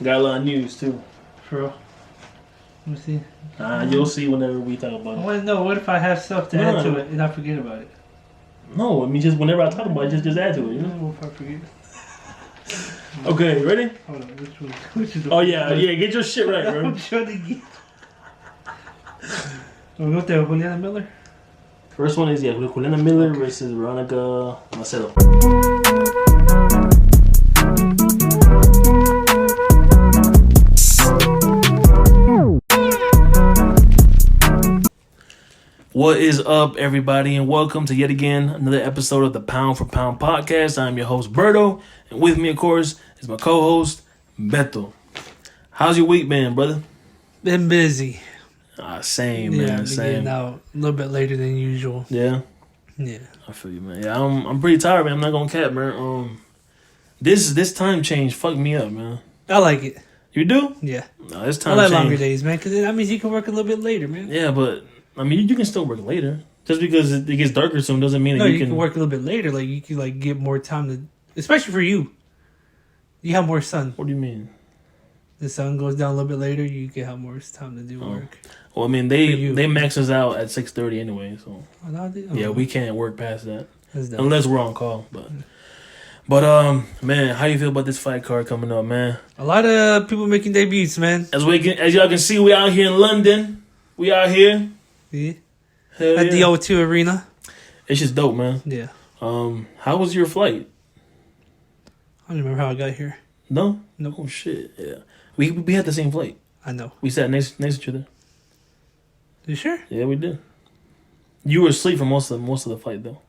Got a lot of news too. For real. Let me see. You'll see whenever we talk about it. Well, no, what if I have stuff to add to it and I forget about it? No, I mean just whenever I talk about it, just add to it. You know? What if I forget? Okay, ready? Hold on, which is the Get your shit right, bro. I'm trying to get. We'll go to Juliana Miller. First one is Juliana Miller versus Veronica Macedo. What is up, everybody, and welcome to yet again another episode of the Pound for Pound podcast. I'm your host, Berto, and with me, of course, is my co-host, Beto. How's your week been, brother? Been busy. Same, man. Same. Getting out a little bit later than usual. Yeah? Yeah. I feel you, man. Yeah, I'm pretty tired, man. I'm not gonna cap, man. This time change fucked me up, man. I like it. You do? Yeah. No, this time I like change. longer days, man, because that means you can work a little bit later, man. Yeah, but I mean, you can still work later. Just because it gets darker soon doesn't mean that you can work a little bit later. Like you can get more time to, especially for you. You have more sun. What do you mean? The sun goes down a little bit later. You can have more time to do work. Well, I mean, they max us out at 6:30 anyway, so yeah, we can't work past that dumb. unless we're on call. But man, how you feel about this fight card coming up, man? A lot of people making debuts, man. As y'all can see, we out here in London. We out here. Yeah. Hell At the O2 Arena. It's just dope, man. Yeah. How was your flight? I don't remember how I got here. No? Nope. Oh shit. Yeah. We had the same flight. I know. We sat next to each other. You sure? Yeah, we did. You were asleep for most of the fight though.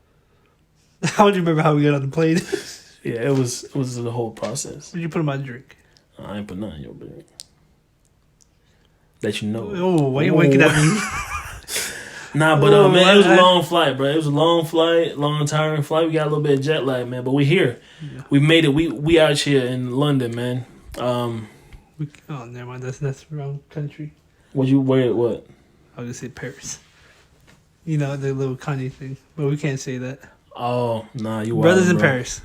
I don't remember how we got on the plane. Yeah, it was the whole process. Where'd you put in my drink? I ain't put nothing in your drink. That you know. Oh, why you winking at me? Nah, but man, it was a long flight, bro. It was a long flight, long tiring flight. We got a little bit of jet lag, man, but we here. Yeah. We made it. We out here in London, man. Oh, never mind. That's the wrong country. What? I was gonna say Paris. You know the little Kanye thing, but we can't say that. Oh, nah, you brothers in bro. Paris.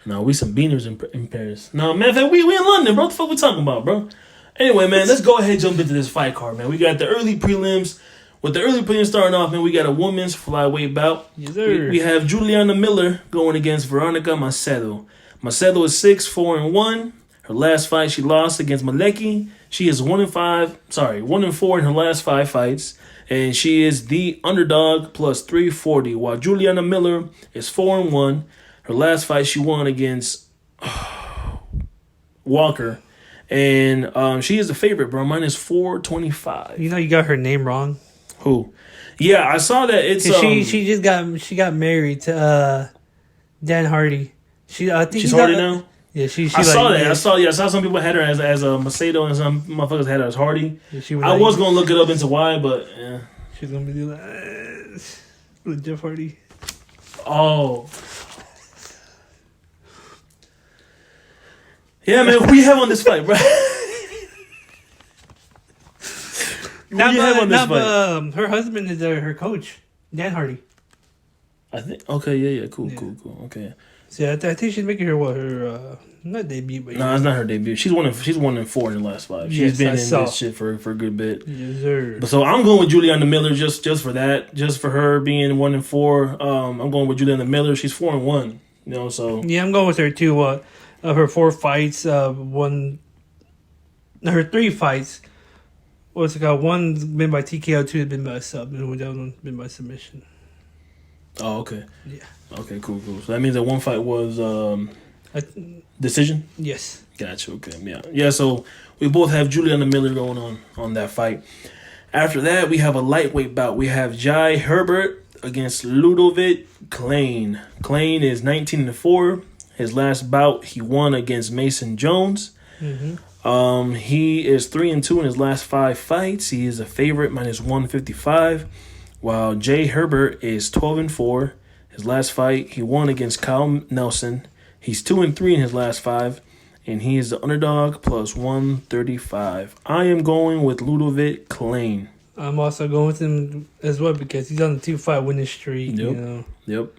No, we some beaners in Paris. No, man, we in London, bro. What the fuck we talking about, bro? Anyway, man, let's go ahead and jump into this fight card, man. We got the early prelims. With the early prelims starting off, man, we got a women's flyweight bout. Yes, sir. We have Juliana Miller going against Veronica Macedo. Macedo is 6-4-1. Her last fight, she lost against Maleki. She is 1-4 in her last 5 fights. And she is the underdog plus 340. While Juliana Miller is 4-1. Her last fight, she won against Walker. And she is the favorite, bro. Minus 425. You know you got her name wrong. Who? Yeah, I saw that. It's she got married to Dan Hardy. I think she's Hardy now. Yeah, she I saw that. Yeah. I saw some people had her as Macedo and some motherfuckers had her as Hardy. Yeah, I was gonna look it up into why, but yeah. She's gonna be like with Jeff Hardy. Oh. Yeah, man. Who you have on this fight, bro? Her husband is her coach, Dan Hardy. I think. Okay, yeah, cool. Okay. So I think she's making her not debut, but no, it's not her debut. She's 1-4 in the last 5. She's been in this shit for a good bit. Yes, sir. But so I'm going with Juliana Miller just for that, just for her being 1-4. I'm going with Juliana Miller. She's 4-1. You know, so yeah, I'm going with her too. Her 4 fights, her 3 fights. What's it called? One's been by TKO, 2 has been by sub, and the other one's been by submission. Oh, okay. Yeah. Okay, cool. So that means that one fight was decision? Yes. Gotcha, okay. Yeah, so we both have Juliana Miller going on that fight. After that, we have a lightweight bout. We have Jai Herbert against Ludovic Klein. Klein is 19-4. His last bout, he won against Mason Jones. Mm-hmm. He is 3-2 in his last 5 fights. He is a favorite, minus 155. While Jay Herbert is 12-4. His last fight, he won against Kyle Nelson. He's 2-3 in his last 5, and he is the underdog plus 135. I am going with Ludovic Klein. I'm also going with him as well because he's on the 2-5 winning streak. Yep. You know. Yep.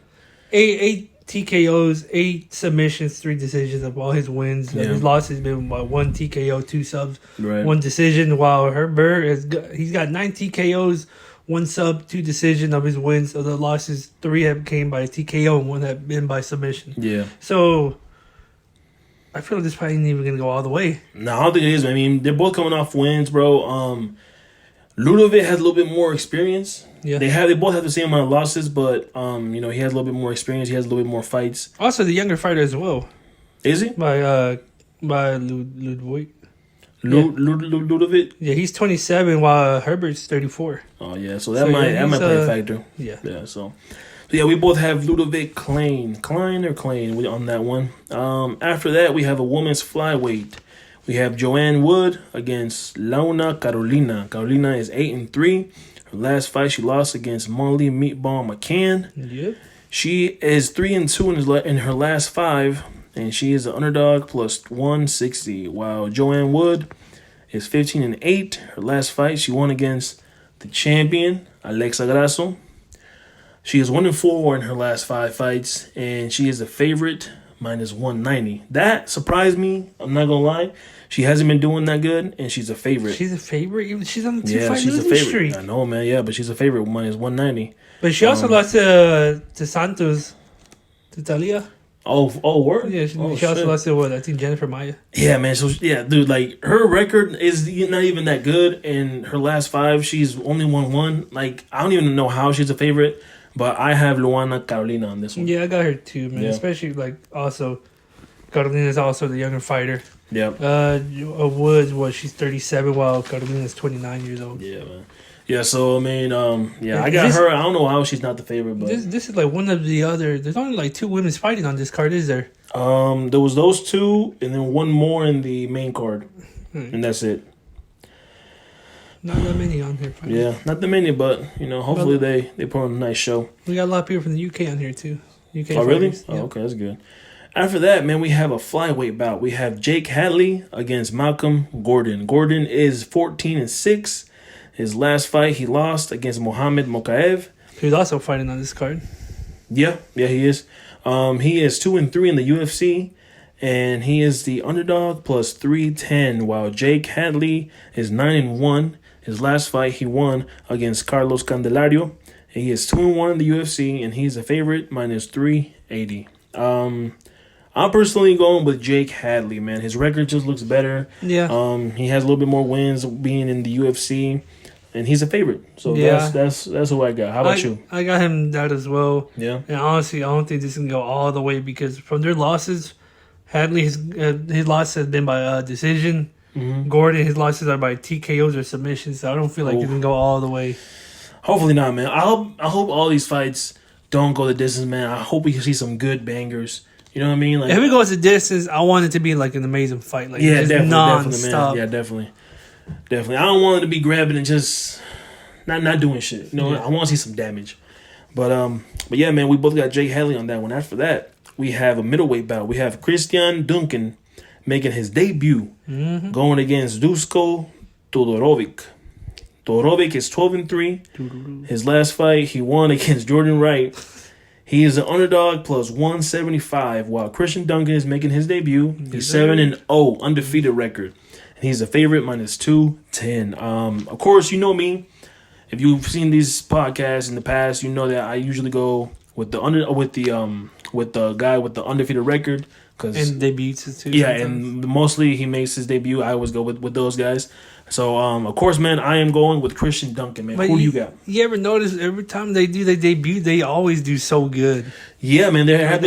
TKOs, 8 submissions, 3 decisions of all his wins. Yeah. His losses have been by 1 TKO, 2 subs, Right. 1 decision. While Herbert he's got 9 TKOs, 1 sub, 2 decision of his wins. Of the losses, 3 have came by TKO and 1 have been by submission. Yeah. So I feel like this fight ain't even gonna go all the way. No, I don't think it is. I mean, they're both coming off wins, bro. Ludovic has a little bit more experience. Yeah. They both have the same amount of losses, but he has a little bit more experience. He has a little bit more fights. Also, the younger fighter as well. Is he? By Ludwig. Ludovic? Yeah, he's 27 while Herbert's 34. Oh yeah, so that might play a factor. Yeah. Yeah, so yeah, we both have Ludovic Klein on that one. After that, we have a women's flyweight. We have Joanne Wood against Launa Carolina. Carolina is 8-3. Her last fight, she lost against Molly Meatball McCann. Yep. She is 3-2 in her last 5, and she is an underdog plus 160. While Joanne Wood is 15-8. Her last fight, she won against the champion Alexa Grasso. She is 1-4 in her last 5 fights, and she is a favorite minus 190. That surprised me. I'm not gonna lie. She hasn't been doing that good, and she's a favorite. She's a favorite. Even she's on the 2-fight she's a losing favorite. streak. I know, man. Yeah, but she's a favorite minus 190. But she also lost to Santos, to Talia. Oh, word? Yeah, she also shit. lost to I think Jennifer Maya. Yeah, man. So yeah, dude, like her record is not even that good. In her last 5, she's only won 1. Like I don't even know how she's a favorite, but I have Luana Carolina on this one. Yeah, I got her too, man. Yeah. Especially like also, Carolina's also the younger fighter. Yep. Woods she's 37 while Carolina's 29 years old. Yeah, man. Yeah, so I mean, I got This- her. I don't know how she's not the favorite, but This is like one of the other. There's only like 2 women's fighting on this card, is there? there was those 2, and then one more in the main card, and that's it. Not that many on here. Fighting. Yeah, not that many, but hopefully they put on a nice show. We got a lot of people from the UK on here too. UK. Oh, really? fighters. Oh, Yeah. okay, that's good. After that, man, we have a flyweight bout. We have Jake Hadley against Malcolm Gordon. Gordon is 14-6. His last fight, he lost against Mohamed Mokaev. Who's also fighting on this card. Yeah, he is. He is 2-3 in the UFC, and he is the underdog plus 310. While Jake Hadley is 9-1. His last fight, he won against Carlos Candelario. He is 2-1 in the UFC, and he's a favorite minus 380. I'm personally going with Jake Hadley, man. His record just looks better. Yeah. He has a little bit more wins being in the UFC, and he's a favorite. So Yeah. that's who I got. How about you? I got him that as well. Yeah. And honestly, I don't think this can go all the way because from their losses, Hadley his loss has been by decision. Mm-hmm. Gordon, his losses are by TKOs or submissions. So I don't feel like it can go all the way. Hopefully not, man. I hope all these fights don't go the distance, man. I hope we can see some good bangers. You know what I mean? Like, If it goes the distance, I want it to be like an amazing fight. Like yeah, just definitely, non-stop. man. Yeah, definitely. I don't want it to be grabbing and just not doing shit. I want to see some damage. But yeah, man, we both got Jake Hadley on that one. After that, we have a middleweight bout. We have Christian Duncan making his debut, going against Dusko Todorovic. Todorovic is 12-3. His last fight, he won against Jordan Wright. He is an underdog plus 175, while Christian Duncan is making his debut. He's 7-0, undefeated record. And he's a favorite minus 210. Of course, you know me. If you've seen these podcasts in the past, you know that I usually go with the guy with the undefeated record. And debuts too. Yeah, sometimes. and mostly he makes his debut. I always go with those guys. So, of course, man, I am going with Christian Duncan, man. But Who do you got? You ever notice every time they do their debut, they always do so good. Yeah, man, there have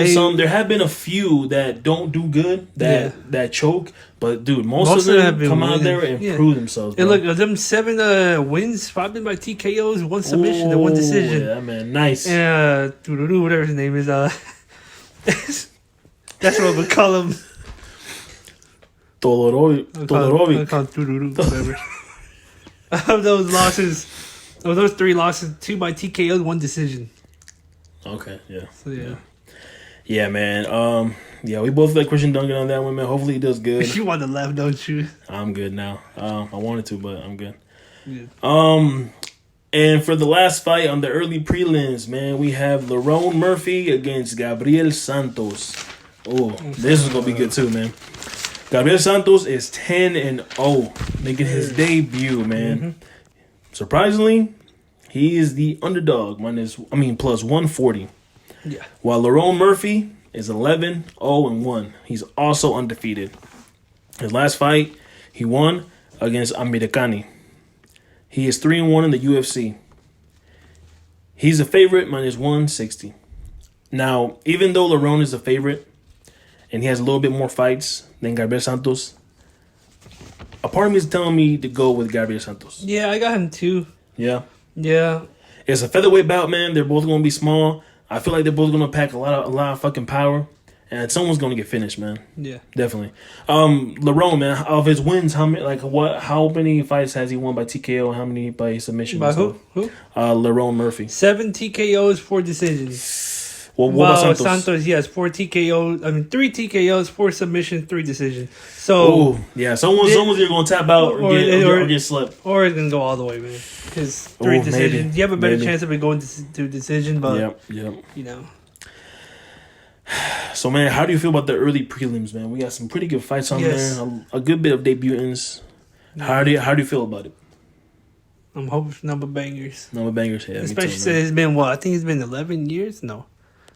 been a few that don't do good, that choke. But, dude, most of them have been come out winning. there and prove themselves, bro. And look, of them 7 wins, 5 been by TKOs, 1 submission, and 1 decision. Yeah, man, nice. And whatever his name is, that's what we call him. Todorovic. Whatever. Of those losses, of those 3 losses, 2 by TKO, 1 decision. Okay, yeah. So yeah. Yeah, man. Yeah, we both got Christian Duncan on that one, man. Hopefully he does good. You want to laugh, don't you? I'm good now. I wanted to, but I'm good. Yeah. And for the last fight on the early prelims, man, we have Lerone Murphy against Gabriel Santos. Oh, this is gonna be good too, man. Gabriel Santos is 10-0, making his debut, man. Mm-hmm. Surprisingly, he is the underdog, plus 140. Yeah. While Lerone Murphy is 11-0-1. He's also undefeated. His last fight, he won against Americani. He is 3-1 in the UFC. He's a favorite, minus 160. Now, even though Lerone is a favorite, and he has a little bit more fights than Gabriel Santos, a part of me is telling me to go with Gabriel Santos. Yeah, I got him too. Yeah? Yeah. It's a featherweight bout, man. They're both going to be small. I feel like they're both going to pack a lot of fucking power. And someone's going to get finished, man. Yeah. Definitely. Lerone, man, of his wins, how many fights has he won by TKO and how many by submission? By who? Lerone Murphy. 7 TKOs, 4 decisions. Well, what about Santos, he has 4 TKOs. 3 TKOs, 4 submissions, 3 decisions. So, someone's either going to tap out or get slipped. Or it's going to go all the way, man. Because 3 decisions. Maybe. You have a better chance of it going to decision, but, you know. So, man, how do you feel about the early prelims, man? We got some pretty good fights on there. A good bit of debutants. How do you feel about it? I'm hoping for number bangers. Yeah. Especially since it's been, I think it's been 11 years? No.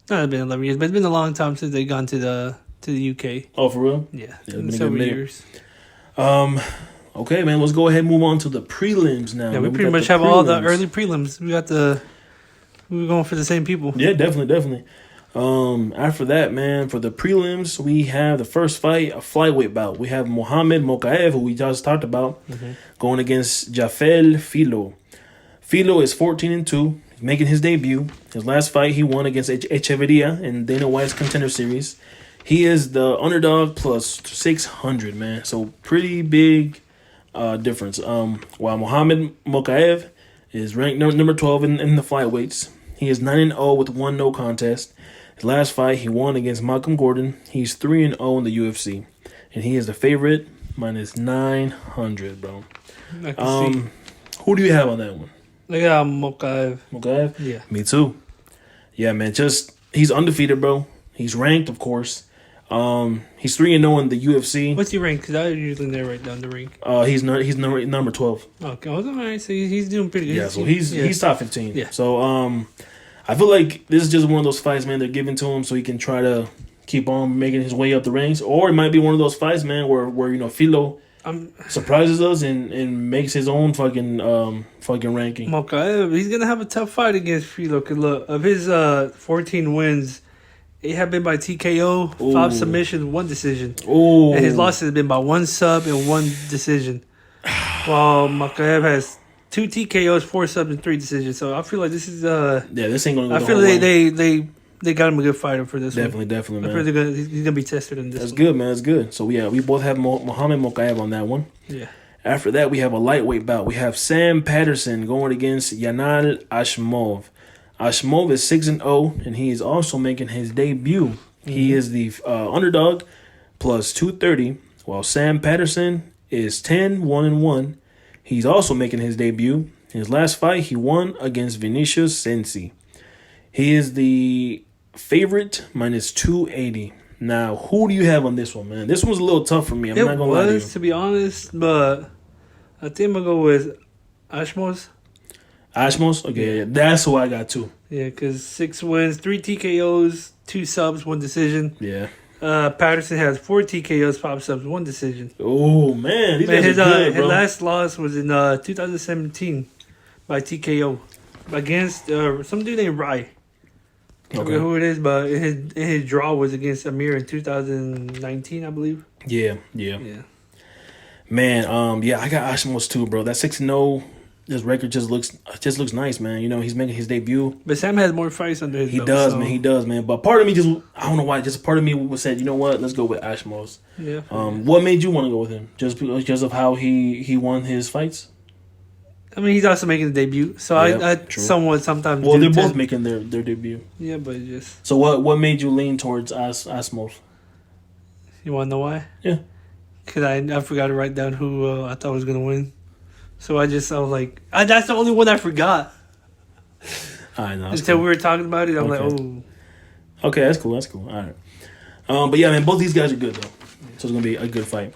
Not been 11 years, but it's been a long time since they've gone to the UK. Oh, for real? Yeah. It's been several years. Okay, man, let's go ahead and move on to the prelims now. Yeah, we pretty much have all the early prelims. We're going for the same people. Yeah, definitely. After that, man, for the prelims, we have the first fight, a flyweight bout. We have Mohamed Mokaev, who we just talked about, going against Jafel Filo. Filo is 14-2, making his debut. His last fight, he won against Echeverria in Dana White's Contender Series. He is the underdog plus 600, man. So pretty big difference. While Mohamed Mokaev is ranked number 12 in the flyweights. He is 9-0 with 1 no contest. His last fight, he won against Malcolm Gordon. He's 3-0 in the UFC. And he is the favorite, minus 900, bro. Who do you have on that one? I got Mokaev. Mokaev? Yeah. Me too. Yeah, man. He's undefeated, bro. He's ranked, of course. He's 3-0 in the UFC. What's your rank? Because I usually never write down the rank. He's number 12. Okay, all right. So he's doing pretty good. Yeah, so he's top 15. Yeah. So I feel like this is just one of those fights, man. They're giving to him so he can try to keep on making his way up the ranks, or it might be one of those fights, man, where Filo surprises us and makes his own fucking ranking. Mokaev, he's gonna have a tough fight against Filo. Cause look, of his 14 wins, 8 have been by TKO, 5 submissions, 1 decision. Ooh. And his losses have been by 1 sub and 1 decision. While Mokaev has 2 TKOs, 4 subs, and 3 decisions. So I feel like this is this ain't gonna go. I feel they got him a good fighter for this definitely, one. Definitely, man. I feel he's gonna be tested in this. That's good, man. That's good. So we both have Mohamed Mokaev on that one. Yeah. After that, we have a lightweight bout. We have Sam Patterson going against Yanal Ashmov. Ashmov is 6-0, and he is also making his debut. Mm-hmm. He is the underdog, plus 230, while Sam Patterson is 10-1-1. He's also making his debut. His last fight, he won against Vinicius Sensi. He is the favorite, minus 280. Now, who do you have on this one, man? This one's a little tough for me. I'm not going to lie to you. To be honest, but I think I'm going to go with Ashmos. Ashmos? Okay, yeah. That's who I got, too. Yeah, because 6 wins, 3 TKOs, 2 subs, 1 decision. Yeah. Patterson has 4 TKOs, 5 subs, 1 decision. Oh, man. These guys are good, bro. His last loss was in 2017 by TKO against some dude named Rai. I forget who it is, but his draw was against Amir in 2019, I believe. Yeah. Man, I got Ashmos too, bro. That 6-0, this record just looks nice, man. He's making his debut. But Sam has more fights under his belt. He does, man. But part of me I don't know why, just part of me said, you know what, let's go with Ashmos. Yeah. What made you want to go with him? Just because of how he won his fights? I mean, he's also making the debut, so I somewhat sometimes. Well, they're both making their debut. Yeah, but just. So what made you lean towards Ashmos? You want to know why? Yeah. Because I forgot to write down who I thought was gonna win. So I was like, that's the only one I forgot. I know. Until cool. we were talking about it, I'm like, Okay. Okay, that's cool. That's cool. All right. But yeah, man, both these guys are good though, so it's gonna be a good fight.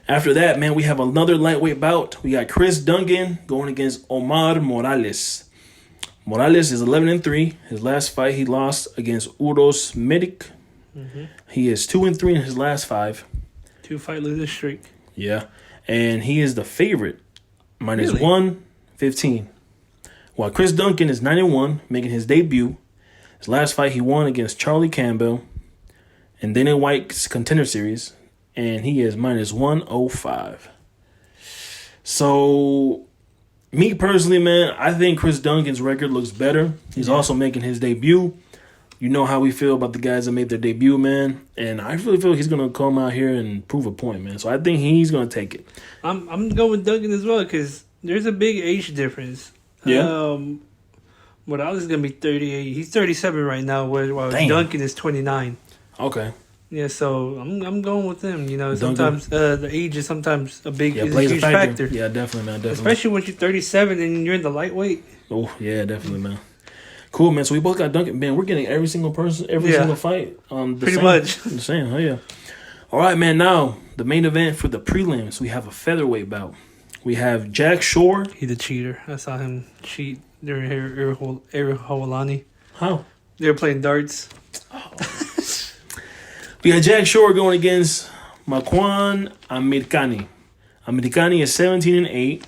After that, man, we have another lightweight bout. We got Chris Duncan going against Omar Morales. Morales is 11-3. His last fight he lost against Uros Medic. Mm-hmm. He is 2-3 in his last 5. 2-fight losing streak. Yeah, and he is the favorite, minus Really? 115. While Chris Duncan is 9-1, making his debut. His last fight he won against Charlie Campbell in Dana White's Contender Series, and he is minus 105. So, me personally, man, I think Chris Duncan's record looks better. He's also making his debut. You know how we feel about the guys that made their debut, man. And I really feel he's going to come out here and prove a point, man. So I think he's going to take it. I'm going with Duncan as well because there's a big age difference. Yeah. Morales is going to be 38. He's 37 right now, while Damn. Duncan is 29. Okay. Yeah, so I'm going with them. You know, Duncan. sometimes the age is sometimes a plays huge a factor. Yeah, definitely, man. Definitely. Especially when you're 37 and you're in the lightweight. Oh, yeah, definitely, man. Cool, man. So we both got Duncan. Man, we're getting every single person, every single fight. Pretty much. The same. Oh, yeah. All right, man. Now, the main event for the prelims, we have a featherweight bout. We have Jack Shore. He's a cheater. I saw him cheat during Hawalani. How? They were playing darts. We got Jack Shore going against Makwan Amirkani. Amirkani is 17-8.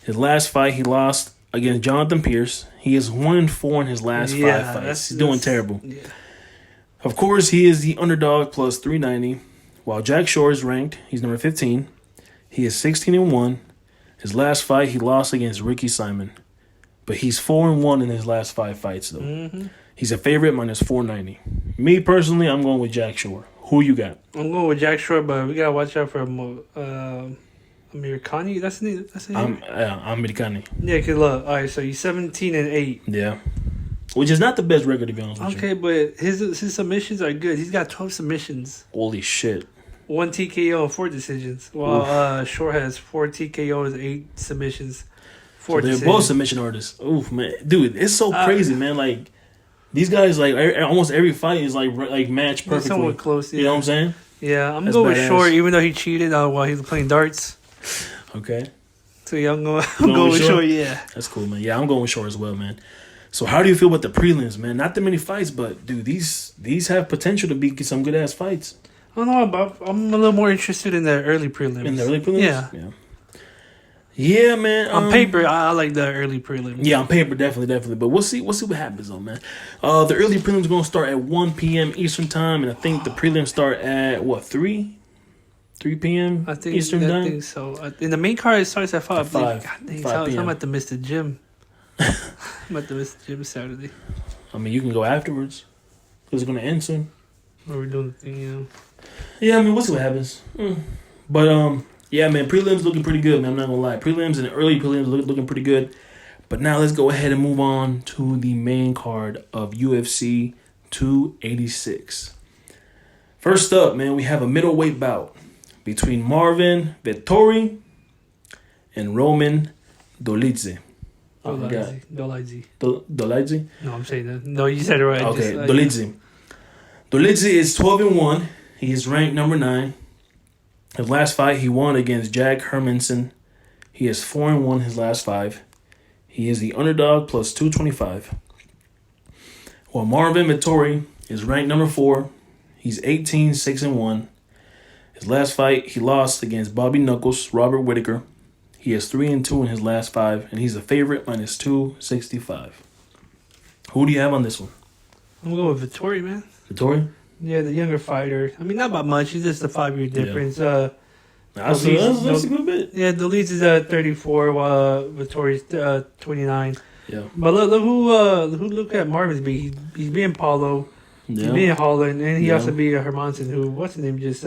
His last fight, he lost against Jonathan Pierce. He is 1-4 in his last 5 fights. He's doing terrible. Yeah. Of course, he is the underdog plus 390. While Jack Shore is ranked, he's number 15. He is 16-1. His last fight, he lost against Ricky Simon. But he's 4-1 in his last 5 fights, though. Mm-hmm. He's a favorite, minus 490. Me, personally, I'm going with Jack Shore. Who you got? I'm going with Jack Shore, but we got to watch out for Amirkani. That's the name? Amirkani. Yeah, because look, all right, so he's 17-8. Yeah. Which is not the best record, to be honest with you. Okay, but his submissions are good. He's got 12 submissions. Holy shit. 1 TKO and 4 decisions. While Shore has 4 TKOs, 8 submissions, 4 They're decisions. both submission artists. Oof, man. Dude, it's so crazy, man. Like, these guys, like, almost every fight is, like matched perfectly. Somewhat close, yeah. You know what I'm saying? Yeah, I'm That's going with badass. Shore, even though he cheated while he was playing darts. Okay. So, yeah, I'm going with Shore, yeah. That's cool, man. Yeah, I'm going with Shore as well, man. So how do you feel about the prelims, man? Not that many fights, but, dude, these have potential to be some good-ass fights. I don't know, but I'm a little more interested in the early prelims. In the early prelims? Yeah. Yeah, man. On paper, I like the early prelims. Yeah, on paper, definitely. But we'll see what happens, though, man. The early prelims are going to start at 1 p.m. Eastern time, and I think the prelims start at, 3 p.m. Eastern time? I think so. In the main card, it starts at 5. At 5. God dang, 5 so p.m. I'm about to miss the gym. I'm about to miss the gym Saturday. I mean, you can go afterwards. Because it's going to end soon. What we're doing the thing, you know. Yeah, I mean, we'll see what happens. But, yeah, man, prelims looking pretty good, man. I'm not going to lie. Prelims and early prelims looking pretty good. But now let's go ahead and move on to the main card of UFC 286. First up, man, we have a middleweight bout between Marvin Vettori and Roman Dolidze. Dolidze. Dolidze? No, I'm saying that. No, you said it right. Okay, Dolidze. Dolidze is 12-1. He is ranked number 9. His last fight, he won against Jack Hermanson. He is 4-1 his last 5. He is the underdog plus 225. While Marvin Vettori is ranked number 4. He's 18-6-1. His last fight, he lost against Bobby Knuckles, Robert Whitaker. He is 3-2 in his last 5, and he's a favorite minus 265. Who do you have on this one? I'm going with Vettori, man. Vettori? Yeah, the younger fighter. I mean, not by much. It's just a 5-year difference. That's a good bit. Yeah, the leads is 34, while Vittori's 29. Yeah. But look at Marvin's beat. He's being Paulo. Yeah. He's being Holland, and he also beat Hermanson, who what's his name just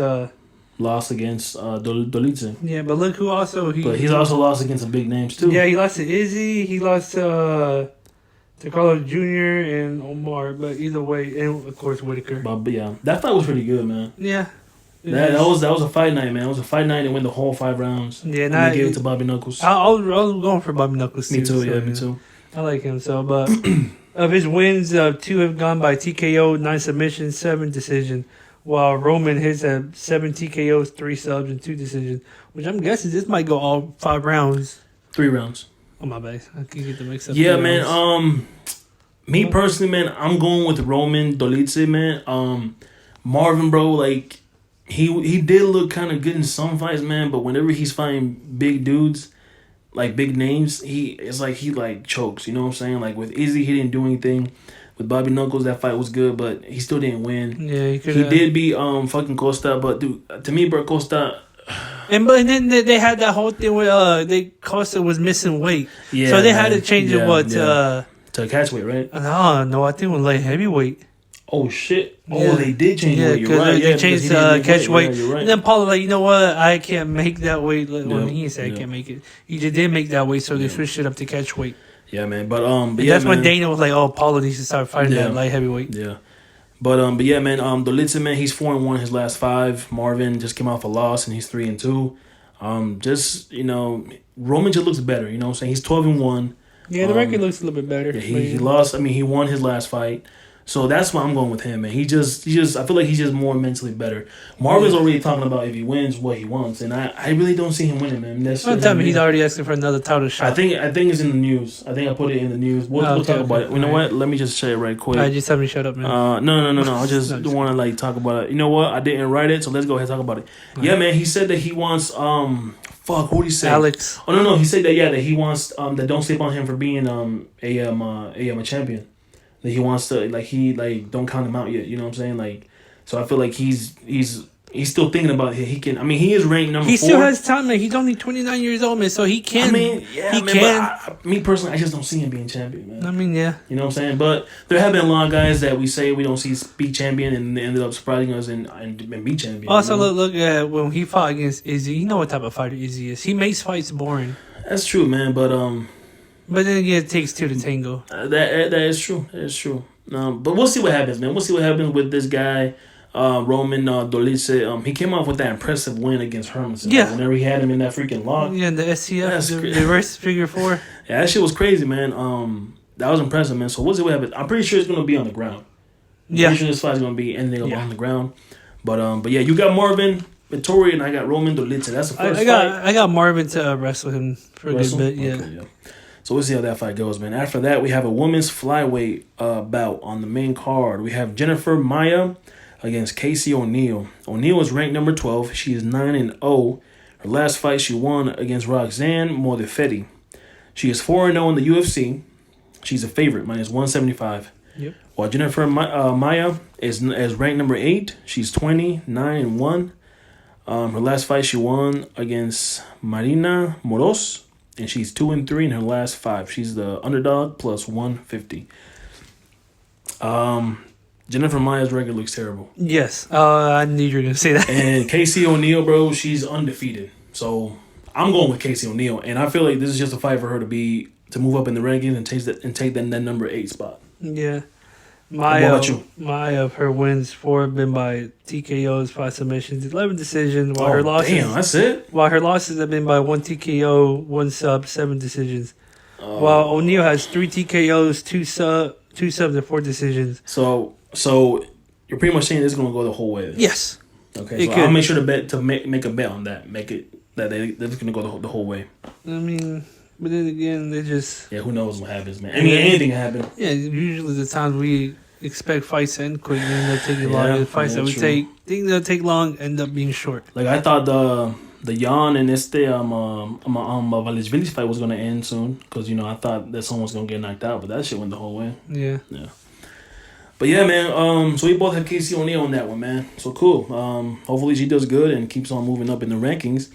lost against Dolidze. Yeah, but look who also But he's also lost against some big names too. Yeah, he lost to Izzy. He lost to Carlos Jr. and Omar. But either way, and of course Whitaker. But yeah, that fight was pretty good, man. Yeah. That was a fight night, man. It was a fight night and win the whole 5 rounds. Yeah, and they gave it to Bobby Knuckles. I was going for Bobby Knuckles too. Me too, so, yeah, me too. I like him so, but of his wins, 2 have gone by TKO, 9 submissions, 7 decision. While Roman hits 7 TKOs, 3 subs, and 2 decisions. Which I'm guessing this might go all 5 rounds. 3 rounds. Oh my bad, I can get the mix up. Yeah, man. Me personally, man, I'm going with Roman Dolidze, man. Marvin, bro, like he did look kind of good in some fights, man. But whenever he's fighting big dudes, like big names, he chokes. You know what I'm saying? Like with Izzy, he didn't do anything. With Bobby Knuckles, that fight was good, but he still didn't win. Yeah, he did beat fucking Costa, but dude, to me, bro, Costa. And then they had that whole thing where Costa was missing weight, Yeah, so they had to change it to catchweight, right? No, I think it was light heavyweight. Oh shit! Yeah. Oh, they did change weight. You're right. They changed catch weight. Yeah, you're right. And then Paul was like, you know what? I can't make that weight. He didn't say I Yeah. can't make it. He just did make that weight, so they switched it up to catch weight. Yeah, man. But that's when Dana was like, "Oh, Paulo needs to start fighting that light heavyweight." Yeah, but yeah, man. Dolidze, man, he's 4-1 his last 5. Marvin just came off a loss and he's 3-2. Just Roman just looks better. You know what I'm saying? He's 12-1. Yeah, the record looks a little bit better. Yeah, he lost. I mean, he won his last fight. So that's why I'm going with him, man. He just I feel like he's just more mentally better. Marvin's already talking about if he wins what he wants, and I really don't see him winning, man. Don't tell me he's already asking for another title shot. I think it's in the news. I think I put it in the news. We'll talk about it. You know what? Let me just say it right quick. Just tell me shut up, man. No. I just want to talk about it. You know what? I didn't write it, so let's go ahead and talk about it. Right. Yeah, man. He said that he wants what did he say? Alex. Oh no, he said that he wants that don't sleep on him for being a champion. That he wants to don't count him out yet. You know what I'm saying? So I feel like he's still thinking about it. He can. I mean, he is ranked number 4. He still has time, man. He's only 29 years old, man. So he can. I mean, yeah, he can. But me personally, I just don't see him being champion, man. I mean, yeah. You know what I'm saying? But there have been a lot of guys that we say we don't see be champion, and they ended up surprising us and be champion. Also, look at when he fought against Izzy. You know what type of fighter Izzy is. He makes fights boring. That's true, man. But then again, it takes 2 to tango. That is true. That is true. But we'll see what happens, man. We'll see what happens with this guy, Roman Dolidze. He came off with that impressive win against Hermanson. Yeah. Whenever he had him in that freaking lock. Yeah, the STF, the reverse figure 4. Yeah, that shit was crazy, man. That was impressive, man. So we'll see what happens. I'm pretty sure it's gonna be on the ground. I'm pretty sure this fight's gonna be anything on the ground. But yeah, you got Marvin Vittori and I got Roman Dolidze. That's the first fight. I got Marvin to wrestle him for a good bit. Yeah. Okay, yeah. So we'll see how that fight goes, man. After that, we have a women's flyweight bout on the main card. We have Jennifer Maia against Casey O'Neill. O'Neill is ranked number 12. She is 9-0. Her last fight, she won against Roxanne Modefetti. She is 4-0 in the UFC. She's a favorite, -175. Yep. While Jennifer Maia is ranked number 8. She's 20-9-1. Her last fight, she won against Marina Moros. And she's 2-3 in her last 5. She's the underdog plus 150. Jennifer Maia's record looks terrible. Yes, I knew you were gonna say that. And Casey O'Neill, bro, she's undefeated. So I'm going with Casey O'Neill, and I feel like this is just a fight for her to move up in the rankings and take that number 8 spot. Yeah. What about you? Maya, her wins 4 have been by TKOs, 5 submissions, 11 decisions. While her losses, damn, that's it. While her losses have been by 1 TKO, 1 sub, 7 decisions. While O'Neill has 3 TKOs, 2 subs, and 4 decisions. So you're pretty much saying this is gonna go the whole way. Yes. Okay, so I'll make sure to make a bet on that. Make it that they're gonna go the whole way. I mean. But then again, they just... Yeah, who knows what happens, man. I mean, anything can happen. Yeah, usually the times we expect fights to end quick, and they're taking long. The fights that we think they'll take long end up being short. Like, I thought the Jan and Valishvili fight was going to end soon. Because, I thought that someone was going to get knocked out. But that shit went the whole way. Yeah. But yeah, man. So we both have Casey O'Neill on that one, man. So cool. Hopefully she does good and keeps on moving up in the rankings.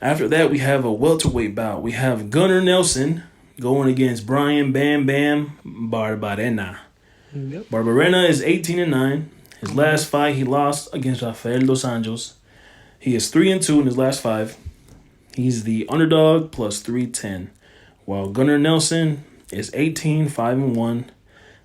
After that, we have a welterweight bout. We have Gunnar Nelson going against Brian Bam Bam Barberena. Yep. Barberena is 18-9. His last fight, he lost against Rafael Dos Anjos. He is 3-2 in his last 5. He's the underdog plus 310. While Gunnar Nelson is 18-5-1.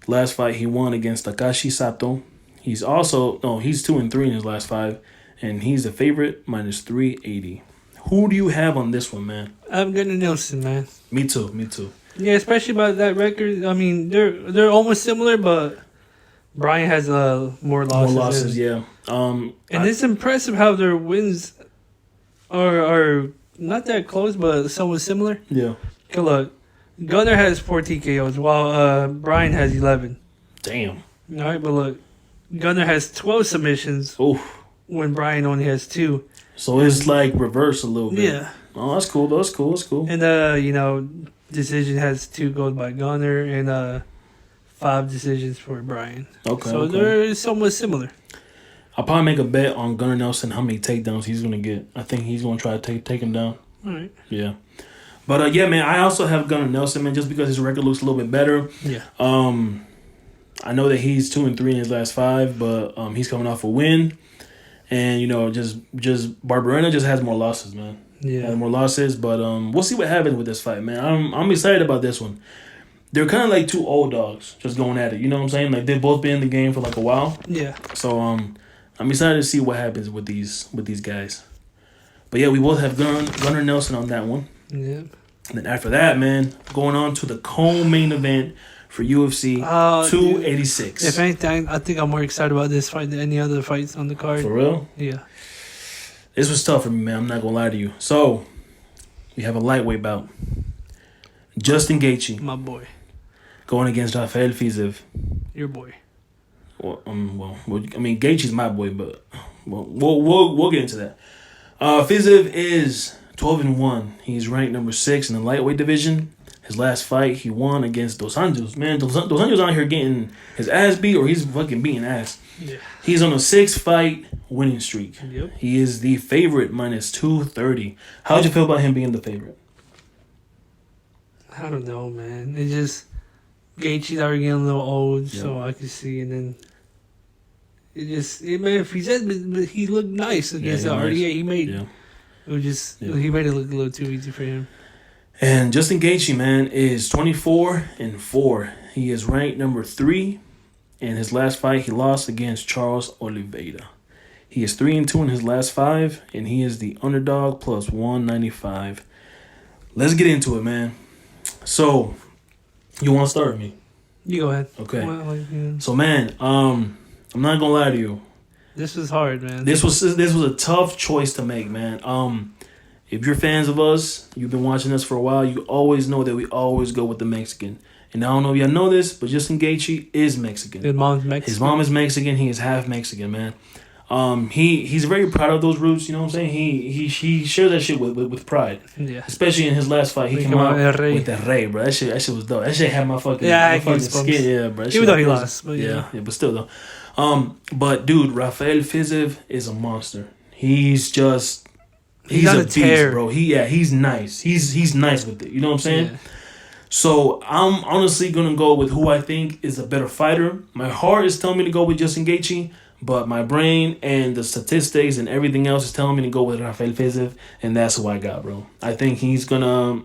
Last fight, he won against Takashi Sato. He's 2-3 in his last 5. and he's the favorite minus 380. Who do you have on this one, man? I'm Gunnar Nelson, man. Me too. Yeah, especially by that record. I mean, they're almost similar, but Brian has more losses. More losses, yeah. And it's impressive how their wins are not that close, but somewhat similar. Yeah. Okay, look, Gunnar has 4 TKOs, while Brian has 11. Damn. All right, but look, Gunnar has 12 submissions Oof. when Brian only has 2. So it's like reverse a little bit. Yeah. Oh, that's cool. That's cool. And decision has 2 goals by Gunnar and 5 decisions for Brian. Okay. So they're somewhat similar. I'll probably make a bet on Gunnar Nelson how many takedowns he's gonna get. I think he's gonna try to take him down. All right. Yeah. But yeah, man, I also have Gunnar Nelson, man, just because his record looks a little bit better. Yeah. I know that he's 2-3 in his last 5, but he's coming off a win, and just Barberena just has more losses, man. Yeah. Has more losses, but we'll see what happens with this fight, man. I'm excited about this one. They're kind of like 2 old dogs just going at it. You know what I'm saying? Like they've both been in the game for like a while. Yeah. So I'm excited to see what happens with these guys. But yeah, we both have Gunnar Nelson on that one. Yeah. And then after that, man, going on to the co-main event for UFC 286. If anything, I think I'm more excited about this fight than any other fights on the card. For real? Yeah. This was tough for me, man. I'm not going to lie to you. So, we have a lightweight bout. Justin Gaethje My boy. going against Rafael Fiziev. Your boy. Well, Gaethje's my boy, but we'll get into that. Fiziev is 12-1. He's ranked number 6 in the lightweight division. His last fight, he won against Dos Anjos. Man, Dos Anjos out here getting his ass beat, or he's fucking beating ass. Yeah. He's on a 6-fight winning streak. Yep. He is the favorite minus 230. How'd you feel about him being the favorite? I don't know, man. It just Gaethje's already getting a little old, Yep. so I can see. And then if he said he looked nice against he already. nice. Yeah, he made Yeah. it was just Yeah. he made it look a little too easy for him. And Justin Gaethje, man, is 24-4. He is ranked number 3. In his last fight, he lost against Charles Oliveira. He is 3-2 in his last 5, and he is the underdog plus 195. Let's get into it, man. So, you want to start with me? You go ahead. Okay. Well, yeah. So, man, I'm not gonna lie to you. This was hard, man. This was a tough choice to make, man. If you're fans of us, you've been watching us for a while, you always know that we always go with the Mexican. And I don't know if y'all know this, but Justin Gaethje is Mexican. His mom's Mexican. His mom is Mexican. He is half Mexican, man. He's very proud of those roots. You know what I'm saying? He shares that shit with pride. Yeah. Especially in his last fight, he came out with the Rey, bro. That shit was dope. That shit had my fucking skin, yeah, bro. Even though he lost, but yeah, but still though. But dude, Rafael Fiziev is a monster. He's a beast, bro. He's nice. He's nice with it. You know what I'm saying? Yeah. So I'm honestly gonna go with who I think is a better fighter. My heart is telling me to go with Justin Gaethje, but my brain and the statistics and everything else is telling me to go with Rafael Fiziev, and that's who I got, bro. I think it's gonna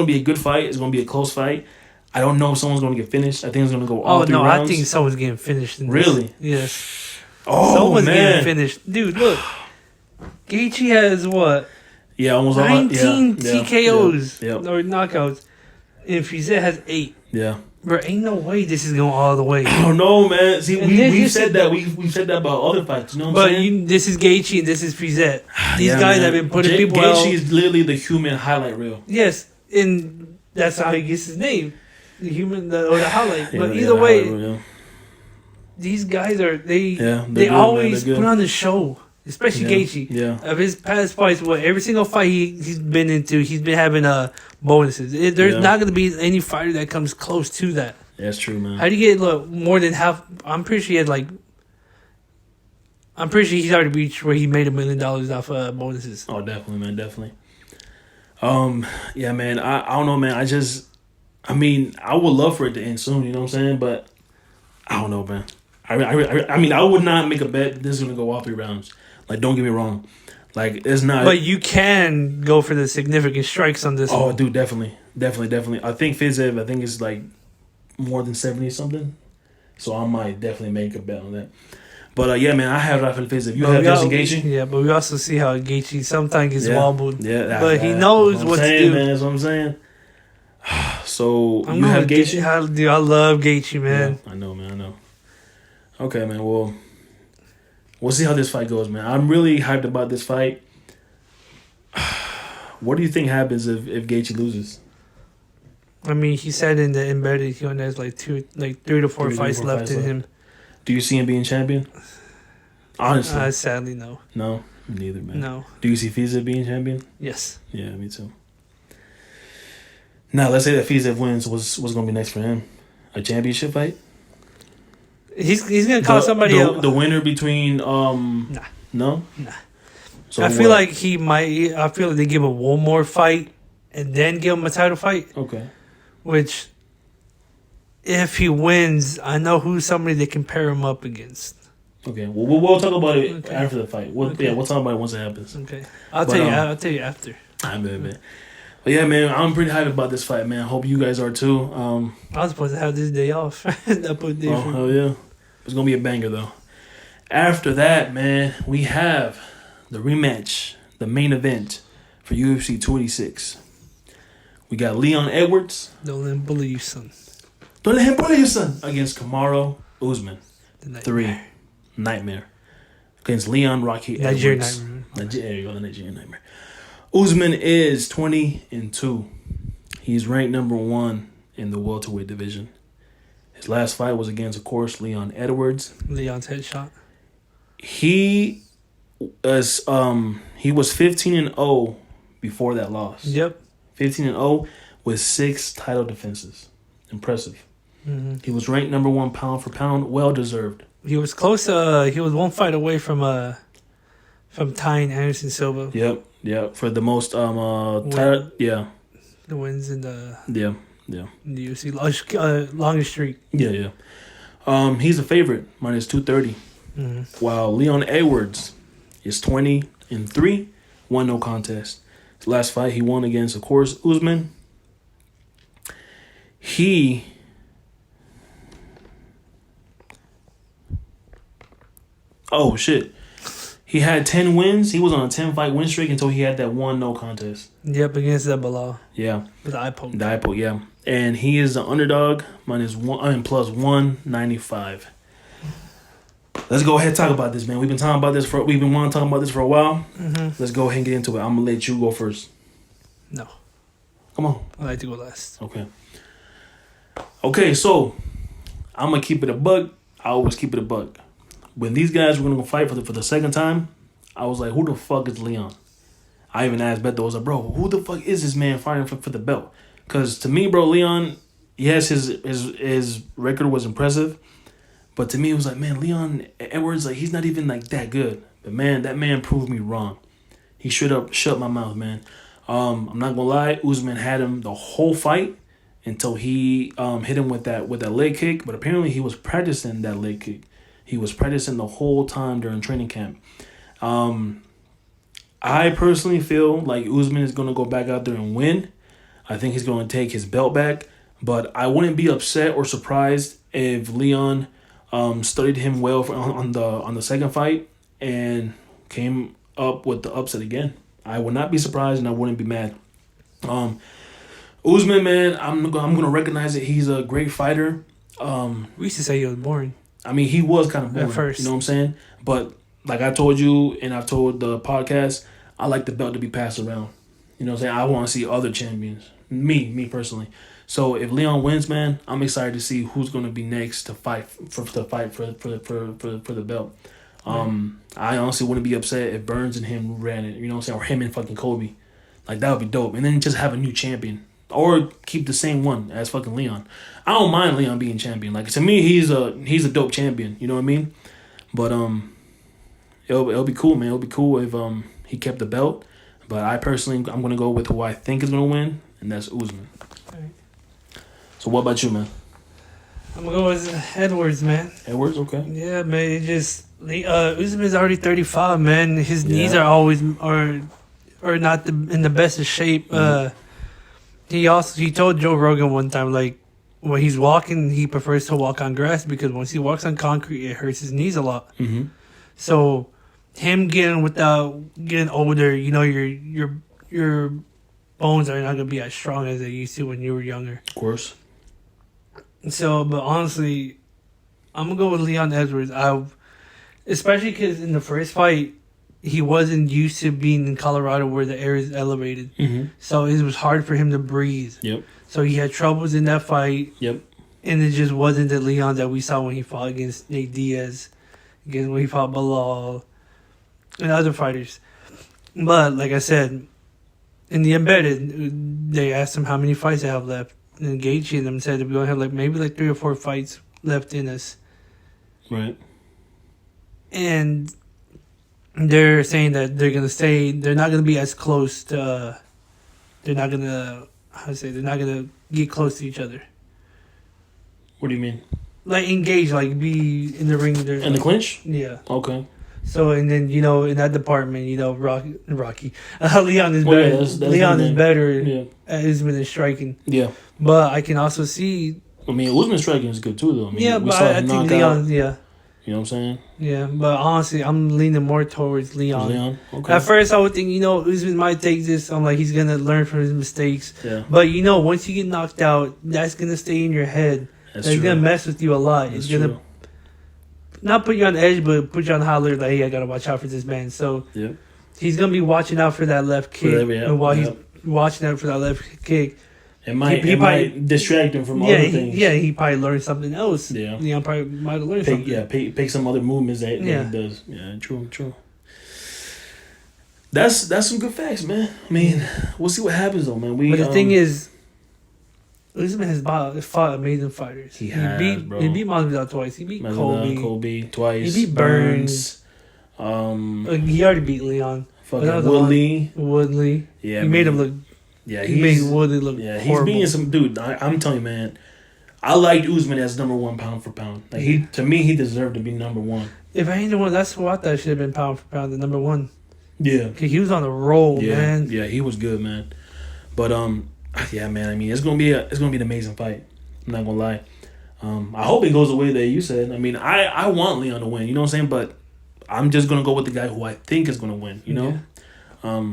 be a good fight. It's gonna be a close fight. I don't know if someone's gonna get finished. I think it's gonna go all 3 rounds. I think someone's getting finished. Really? Yes. Oh, someone's man. getting finished, dude. Look, Gaethje has what? Yeah, almost 19 TKOs Yeah. or knockouts. And Fiziev has 8. Yeah. Bro, ain't no way this is going all the way. I don't know, man. See, And we've said that. We've said that about other fights. You know what I'm saying? This is Gaethje and this is Fiziev. These Yeah, guys man. have been putting people Gaethje out. is literally the human highlight reel. Yes, and that's how he gets his name. The human, or the highlight. Yeah, But yeah, either the way, highlight reel, yeah. these guys are, they Yeah, they're good, always man, they're put good. on the show. Especially Yeah, Gaethje. yeah. Of his past fights, every single fight he's been into, he's been having bonuses. There's Yeah. not going to be any fighter that comes close to that. That's true, man. How do you get more than half? I'm pretty sure he's already reached where he made $1 million off bonuses. Oh, definitely, man, definitely. Yeah, man. I don't know, man. I would love for it to end soon. You know what I'm saying? But I don't know, man. I would not make a bet this is gonna go all 3 rounds. Like, don't get me wrong. Like, it's not. But you can go for the significant strikes on this Oh, one. dude, definitely. I think Fiziev, is like more than 70 something. So I might definitely make a bet on that. But yeah, man, I have Rafael Fiziev. You have Justin Gaethje. Yeah, but we also see how Gaethje sometimes gets Yeah. wobbled. Yeah, but he knows what to do. Man, that's what I'm saying. So I'm you have Gaethje? I love Gaethje, man. Yeah, I know, man. I know. Okay, man. Well, we'll see how this fight goes, man. I'm really hyped about this fight. What do you think happens if Gaethje loses? I mean, he said in the embedded he only has like 3 to 4 fights left in him. Do you see him being champion? Honestly, sadly, no. No, me neither, man. No. Do you see Fiziev being champion? Yes. Yeah, me too. Now, let's say that Fiziev wins. What's going to be next for him? A championship fight? He's gonna call somebody else. The winner between Nah. No? Nah. So I feel like he might. I feel like they give him one more fight and then give him a title fight. Okay. Which, if he wins, I know who's somebody they can pair him up against. Okay. Well, we'll talk about it after the fight. Yeah, we'll talk about it once it happens. Okay. I'll tell you after. I bet, man. But yeah, man, I'm pretty hyped about this fight, man. Hope you guys are too. I was supposed to have this day off. Hell yeah. It's going to be a banger, though. After that, man, we have the rematch, the main event for UFC 286. We got Leon Edwards. Don't let him bully you, son. Don't let him bully you, son. Against Kamaru Usman. The Nightmare. Against Leon Rocky Nigerian Edwards. Nightmare. There you go, the Nigerian Nightmare. Usman is 20-2. He's ranked number 1 in the welterweight division. His last fight was against, of course, Leon Edwards. Leon's headshot. He was 15-0 before that loss. Yep. 15-0 with 6 title defenses. Impressive. Mm-hmm. He was ranked number 1 pound for pound. Well deserved. He was close. He was one fight away from tying Anderson Silva. Yep. For the most the wins in the in the UFC longest streak. Yeah. He's a favorite, minus 230. Mm-hmm. While Leon Edwards is 20-3, 1 no contest. His last fight he won against, of course, Usman. Oh shit. He had 10 wins. He was on a 10-fight win streak until he had that 1 no contest. Yep, against that Bilal. Yeah. With the eye poke. The eye poke, yeah. And he is the underdog, plus 195. Let's go ahead and talk about this, man. We've been wanting to talk about this for a while. Mm-hmm. Let's go ahead and get into it. I'm gonna let you go first. No. Come on. I like to go last. Okay, so I'm gonna keep it a buck. I always keep it a buck. When these guys were gonna go fight for the second time, I was like, who the fuck is Leon? I even asked Beto, I was like, bro, who the fuck is this man fighting for the belt? Because to me, bro, Leon, yes, his record was impressive. But to me, it was like, man, Leon Edwards, like, he's not even, like, that good. But, man, that man proved me wrong. He straight up shut my mouth, man. I'm not going to lie. Usman had him the whole fight until he hit him with that leg kick. But apparently he was practicing that leg kick. He was practicing the whole time during training camp. I personally feel like Usman is going to go back out there and win. I think he's going to take his belt back. But I wouldn't be upset or surprised if Leon studied him well on the second fight and came up with the upset again. I would not be surprised and I wouldn't be mad. Usman, man, I'm gonna recognize it. He's a great fighter. We used to say he was boring. I mean, he was kind of boring. At first. You know what I'm saying? But like I told you and I've told the podcast, I like the belt to be passed around. You know what I'm saying? I want to see other champions. Me personally. So if Leon wins, man, I'm excited to see who's going to be next to fight for the belt. I honestly wouldn't be upset if Burns and him ran it. You know what I'm saying? Or him and fucking Kobe. Like, that would be dope. And then just have a new champion. Or keep the same one as fucking Leon. I don't mind Leon being champion. Like, to me, he's a dope champion. You know what I mean? But it'll be cool, man. It'll be cool if he kept the belt. But I personally, I'm going to go with who I think is going to win, and that's Usman. Right. So what about you, man? I'm going to go with Edwards, man. Edwards, okay. Yeah, man. Usman's already 35, man. His knees are always not in the best of shape. Mm-hmm. He told Joe Rogan one time, like, when he's walking, he prefers to walk on grass because once he walks on concrete, it hurts his knees a lot. Mm-hmm. So him getting older, you know, your bones are not gonna be as strong as they used to when you were younger. Of course. So, but honestly, I'm gonna go with Leon Edwards. Especially because in the first fight, he wasn't used to being in Colorado where the air is elevated. Mm-hmm. So it was hard for him to breathe. Yep. So he had troubles in that fight. Yep. And it just wasn't the Leon that we saw when he fought against Nate Diaz, against when he fought Bilal, and other fighters. But like I said, in the embedded, they asked him how many fights they have left. And Gaethje and them said that we only have maybe 3 or 4 fights left in us. Right. And they're saying that they're gonna stay. They're not gonna be as close to. They're not gonna. They're not gonna get close to each other. What do you mean? Like engage, like be in the ring. In the clinch? Yeah. Okay. So and then in that department, Rocky, Leon is better. Leon is better at Usman in striking. Yeah. But I can also see. I mean, Usman striking is good too, though. I mean, yeah, but I think Leon. Yeah. You know what I'm saying? Yeah, but honestly, I'm leaning more towards Leon. Okay. At first, I would think, Usman might take this. I'm like, he's going to learn from his mistakes. Yeah. But, once you get knocked out, that's going to stay in your head. That's going to mess with you a lot. It's going to not put you on the edge, but put you on high alert. Like, hey, I got to watch out for this man. So, he's going to be watching out for that left kick. And while he's watching out for that left kick, It might distract him from other things. Yeah, he probably learned something else. Yeah. Leon probably might have learned something. Yeah, pick some other movements that he does. Yeah, true. That's some good facts, man. I mean, we'll see what happens, though, man. But the thing is, Usman has fought amazing fighters. He beat Masvidal twice. He beat Colby twice. He beat Burns. He already beat Leon. Fucking Woodley. Yeah, he made him look... Yeah, he made Woodley look horrible. He's being some dude. I'm telling you, man. I liked Usman as number 1 pound for pound. Like he deserved to be number 1. If I ain't the one, that's who I thought should have been pound for pound, the number 1. Yeah, he was on a roll, man. Yeah, he was good, man. But yeah, man. I mean, it's gonna be an amazing fight. I'm not gonna lie. I hope it goes the way that you said. I mean, I want Leon to win. You know what I'm saying? But I'm just gonna go with the guy who I think is gonna win. You know. Yeah.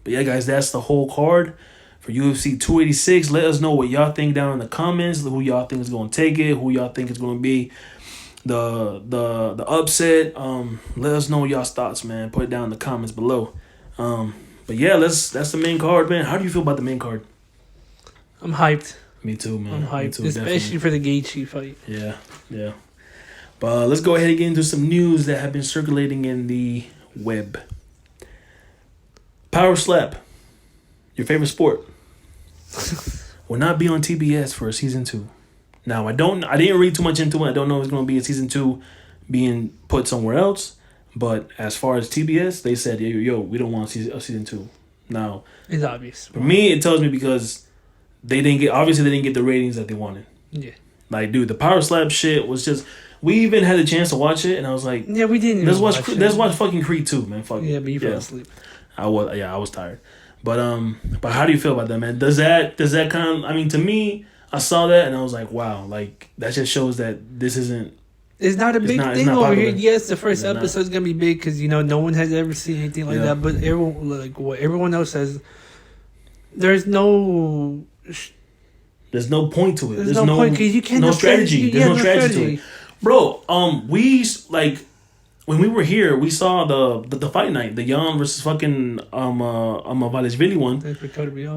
But yeah, guys, that's the whole card for UFC 286. Let us know what y'all think down in the comments. Who y'all think is going to take it? Who y'all think is going to be the upset? Let us know y'all's thoughts, man. Put it down in the comments below. But yeah, that's the main card, man. How do you feel about the main card? I'm hyped. Me too, man. I'm hyped, Me too, especially for the Gaethje fight. Yeah. But let's go ahead and get into some news that have been circulating in the web. Power slap, your favorite sport, will not be on TBS for a season 2. Now I didn't read too much into it. I don't know if it's going to be a season 2 being put somewhere else. But as far as TBS, they said, yo, we don't want a season 2. Now it's obvious. For me, it tells me because they didn't get the ratings that they wanted. Yeah. Like, dude, the power slap shit was just. We even had a chance to watch it, and I was like, yeah, we didn't. Let's watch fucking Creed 2, man. Fuck yeah, but you fell asleep. I was tired. But how do you feel about that, man? Does that kind of, I mean, to me, I saw that and I was like, wow, like that just shows that this isn't. It's not a big thing over here. Yes, the first episode is gonna be big because no one has ever seen anything like that. But everyone, like what everyone else says, there's no point to it. There's no point because you can't. No strategy. There's no strategy to it, bro. We like. When we were here, we saw the fight night, the Jan versus fucking Valishvili one.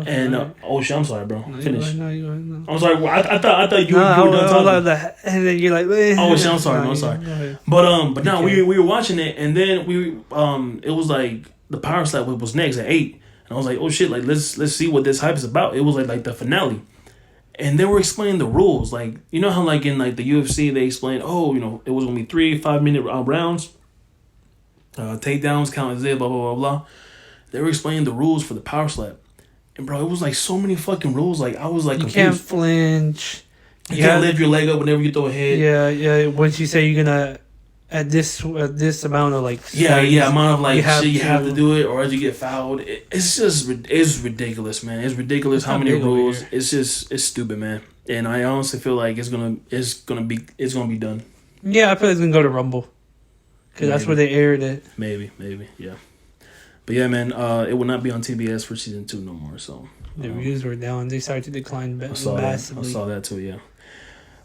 And I'm sorry, bro. Finish. I'm sorry. I thought you were done talking. And then you're like, I'm sorry. But now we were watching it, and then it was like the power slap was next at 8, and I was like, oh shit, like let's see what this hype is about. It was like the finale. And they were explaining the rules, like how like in like the UFC they explain, it was gonna be 3 5-minute rounds. Takedowns count as it, blah blah blah blah. They were explaining the rules for the power slap, and bro, it was like so many fucking rules. Like I was like, you can't flinch. You can't lift your leg up whenever you throw a hit. Yeah. Once you say you're gonna at this amount of like amount of like you have shit you to- have to do it, or else you get fouled. It's ridiculous, man. It's ridiculous how many big over rules. here. It's stupid, man. And I honestly feel like it's gonna be done. Yeah, I feel like it's gonna go to Rumble because that's where they aired it. Maybe, yeah. But yeah, man, it will not be on TBS for season 2 no more. So The views were down. They started to decline I saw massively. that too. Yeah.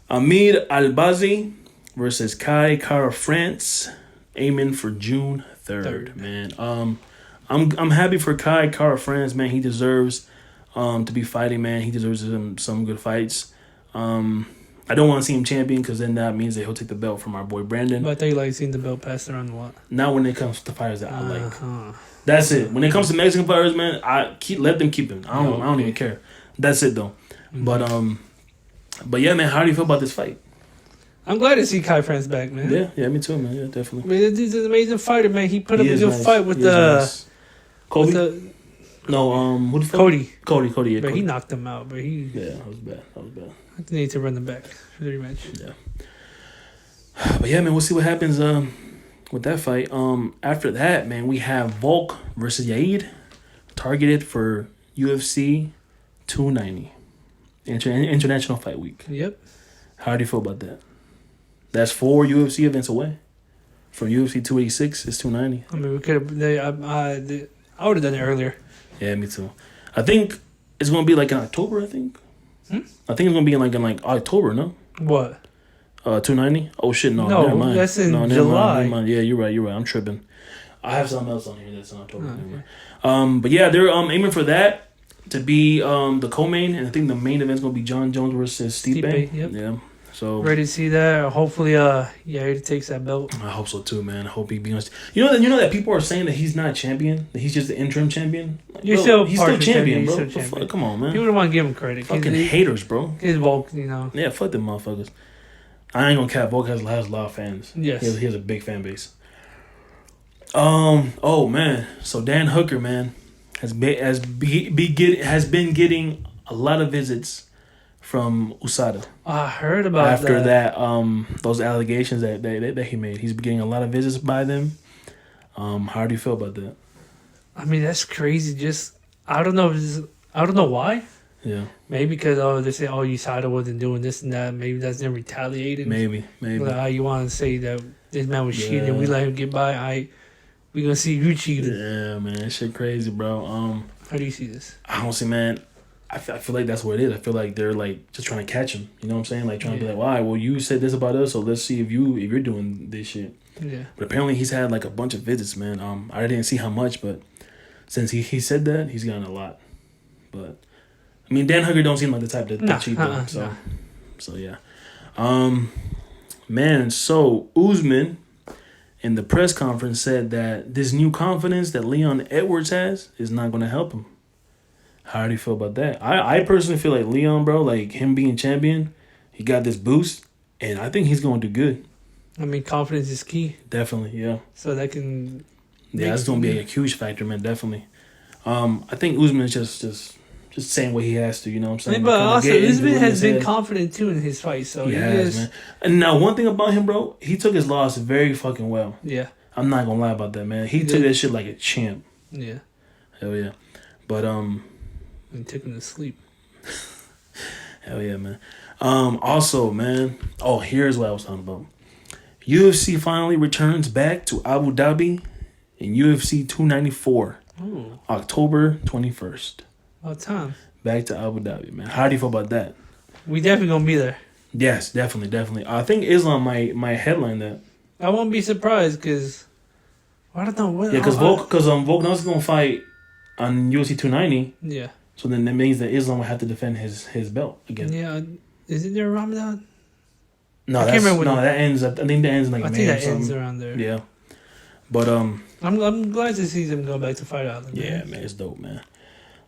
Amir Albazi versus Kai Kara France, aiming for June 3rd. Man. I'm happy for Kai Kara France, man. He deserves to be fighting, man. He deserves some good fights. I don't want to see him champion because then that means that he'll take the belt from our boy Brandon. But I think like seeing the belt passed around a lot. Not when it comes to fighters that I like. Uh-huh. That's it. When it comes to Mexican fighters, man, let them keep him. I don't even care. That's it though. Mm-hmm. But yeah, man, how do you feel about this fight? I'm glad to see Kai France back, man. Yeah, me too, man. Yeah, definitely. I mean, he's an amazing fighter, man. He put up a good nice. fight with He is nice. Kobe. Who the fuck? Cody. Yeah, But Cody. he knocked him out. But That was bad. I think they need to run them back for the rematch. Yeah. But yeah, man, we'll see what happens with that fight. After that, man, we have Volk versus Yair, targeted for UFC 290, International Fight Week. Yep. How do you feel about that? That's 4 UFC events away. From UFC 286, it's 290. I mean, we could have. I would have done it earlier. Yeah, me too. I think it's gonna be like in October. I think. I think it's gonna be in like October. No. What? 290. Oh shit! No, No, never mind. that's in never July. Never mind. Yeah, you're right. I'm tripping. I have something else on here that's in October. Oh, Never mind. But yeah, they're aiming for that to be the co-main, and I think the main event's gonna be John Jones versus Stipe. Yep. Yeah. So Ready to see that? Hopefully, he takes that belt. I hope so too, man. I hope he beats. You know that people are saying that he's not champion, that he's just the interim champion. Like, He's bro, still champion, bro. He's still What the champion. fuck? Come on, man. People don't want to give him credit. Fucking haters, bro. His Volk, you know. Yeah, fuck them motherfuckers. I ain't gonna cap. Volk has a lot of fans. Yes. He has a big fan base. Oh man. So Dan Hooker, man, has been getting a lot of visits from USADA. I heard about After that, those allegations that he made. He's been getting a lot of visits by them. How do you feel about that? I mean, that's crazy. Just I don't know. I don't know why. Yeah. Maybe because they say USADA wasn't doing this and that. Maybe that's them retaliating. Maybe. Like, you want to say that this man was cheating and we let him get by? We gonna see you cheating. Yeah, man, that shit crazy, bro. How do you see this? I don't see, man. I feel like that's what it is. I feel like they're like just trying to catch him. You know what I'm saying? Like trying to be like, why? Well, you said this about us, so let's see if you're doing this shit. Yeah. But apparently he's had like a bunch of visits, man. I didn't see how much, but since he said that, he's gotten a lot. But I mean, Dan Hooker don't seem like the type to cheat though. So yeah. Man, so Usman in the press conference said that this new confidence that Leon Edwards has is not going to help him. How do you feel about that? I personally feel like Leon, bro, like him being champion, he got this boost, and I think he's going to do good. I mean, confidence is key. Definitely, yeah. So that can... Yeah, that's going to be a huge factor, man, definitely. I think Usman is just saying what he has to, you know what I'm saying? But also, Usman has been head. confident, too, in his fight. So he has, man. And now, one thing about him, bro, he took his loss very fucking well. Yeah. I'm not going to lie about that, man. He took that shit like a champ. Yeah. Hell yeah. But, and took him to sleep. Hell yeah, man. Also, man. Oh, here's what I was talking about. UFC finally returns back to Abu Dhabi in UFC 294. Ooh. October 21st. About time. Back to Abu Dhabi, man. How do you feel about that? We definitely gonna be there. Yes, definitely. I think Islam might headline that. I won't be surprised because I don't know what. Yeah, because Volkanovski's gonna fight on UFC 290. Yeah. So then that means that Islam will have to defend his belt again. Yeah. Isn't there Ramadan? No, that ends. I think that ends in like May. I think that or something. ends around there. Yeah. But I'm glad to see them go back to Fight Island. Yeah, man, it's dope, man.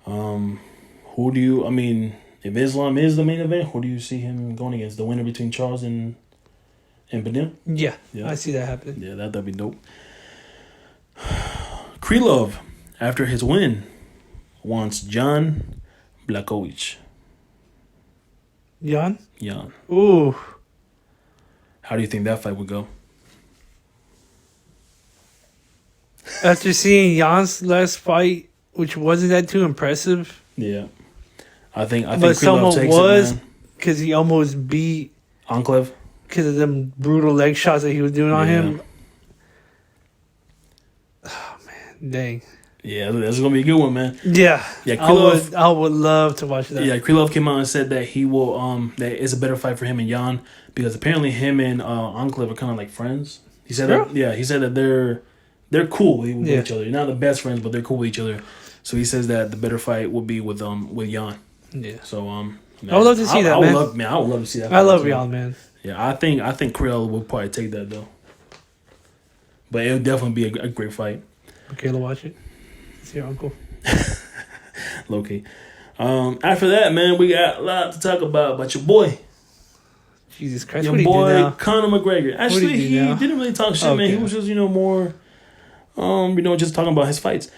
Who do you? I mean, if Islam is the main event, who do you see him going against? The winner between Charles and Benin? Yeah, I see that happening. Yeah, that'd be dope. Krylov, after his win, wants John Blachowicz. Jan? Jan. Ooh. How do you think that fight would go? After seeing Jan's last fight, which wasn't that too impressive, Yeah. I think but Krylov someone takes was it, man. because he almost beat Enclave. because of them brutal leg shots that he was doing on Yeah. him. Oh man, dang. Yeah, that's going to be a good one, man. Yeah, Yeah, Krylov. I would love to watch that. Yeah, Krylov came out and said that he will. That it's a better fight for him and Jan because apparently him and Enclave are kind of like friends. He said that. Yeah, he said that they're cool with each other. They're not the best friends, but they're cool with each other. So he says that the better fight will be with Jan. Yeah. So man, I would love to see that, man. I would love to see that. I love Jan, man. Yeah, I think Krylov will probably take that though. But it would definitely be a great fight. Okay, watch it. It's your uncle. Low key. After that, man, we got a lot to talk about your boy. Jesus Christ, Your what do you do boy now? Conor McGregor. Actually, he didn't really talk shit, man. He was just, more, just talking about his fights.